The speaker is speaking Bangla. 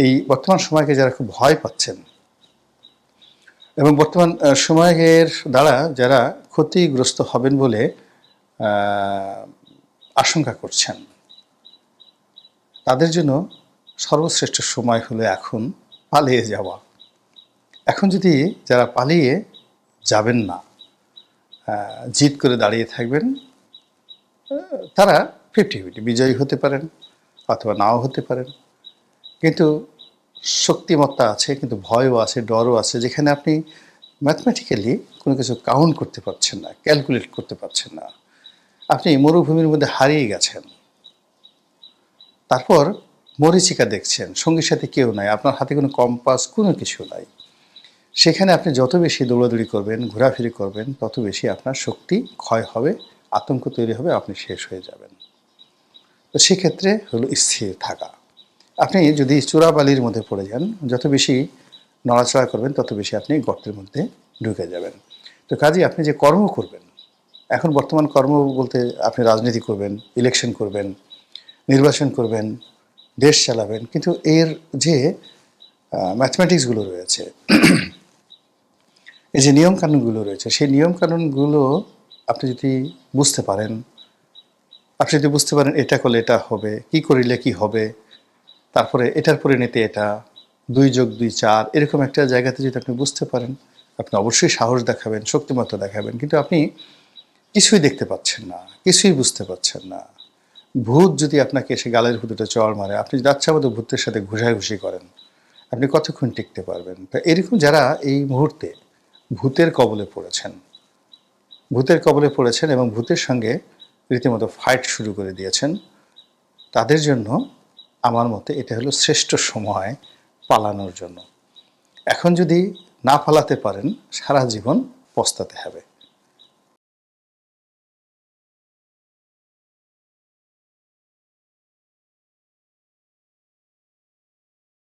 এই বর্তমান সময়কে যারা খুব ভয় পাচ্ছেন এবং বর্তমান সময়ের দ্বারা যারা ক্ষতিগ্রস্ত হবেন বলে আশঙ্কা করছেন, তাদের জন্য সর্বশ্রেষ্ঠ সময় হলো এখন পালিয়ে যাওয়া। এখন যদি যারা পালিয়ে যাবেন না, জিদ করে দাঁড়িয়ে থাকবেন, তারা 50-50 বিজয়ী হতে পারেন অথবা নাও হতে পারেন। কিন্তু শক্তিমত্তা আছে, কিন্তু ভয়ও আছে, ডরও আছে, যেখানে আপনি ম্যাথমেটিক্যালি কোনো কিছু কাউন্ট করতে পারছেন না, ক্যালকুলেট করতে পারছেন না। আপনি মরুভূমির মধ্যে হারিয়ে গেছেন, তারপর মরীচিকা দেখছেন, সঙ্গীর সাথে কেউ নাই, আপনার হাতে কোনো কম্পাস, কোনো কিছু নাই। সেখানে আপনি যত বেশি দৌড়াদৌড়ি করবেন, ঘোরাফিরি করবেন, তত বেশি আপনার শক্তি ক্ষয় হবে, আতঙ্ক তৈরি হবে, আপনি শেষ হয়ে যাবেন। তো সেক্ষেত্রে হলো স্থির থাকা। আপনি যদি চোরাবালির মধ্যে পড়ে যান, যত বেশি নড়াচড়া করবেন, তত বেশি আপনি গর্তের মধ্যে ঢুকে যাবেন। তো কাজেই আপনি যে কর্ম করবেন, এখন বর্তমান কর্ম বলতে আপনি রাজনীতি করবেন, ইলেকশন করবেন, নির্বাচন করবেন, দেশ চালাবেন, কিন্তু এর যে ম্যাথমেটিক্সগুলো রয়েছে, এই যে নিয়মকানুনগুলো রয়েছে, সেই নিয়মকানুনগুলো আপনি যদি বুঝতে পারেন, এটা করলে এটা হবে, কি করিলে কি হবে, তারপরে এটার পরিণতি এটা, 2+2 4, এরকম একটা জায়গাতে যদি আপনি বুঝতে পারেন, আপনি অবশ্যই সাহস দেখাবেন, শক্তিমত্তা দেখাবেন। কিন্তু আপনি কিছুই দেখতে পাচ্ছেন না, কিছুই বুঝতে পারছেন না। ভূত যদি আপনাকে এসে গালের ভূতটা চড় মারে, আপনি যদি আচ্ছামতো ভূতের সাথে ঘুষাঘুষি করেন, আপনি কতক্ষণ টিকতে পারবেন? তো এরকম যারা এই মুহূর্তে ভূতের কবলে পড়েছেন এবং ভূতের সঙ্গে রীতিমতো ফাইট শুরু করে দিয়েছেন, তাদের জন্য আমার মতে এটা হলো শ্রেষ্ঠ সময় পালানোর জন্য। এখন যদি না পালাতে পারেন, সারা জীবন পস্তাতে হবে।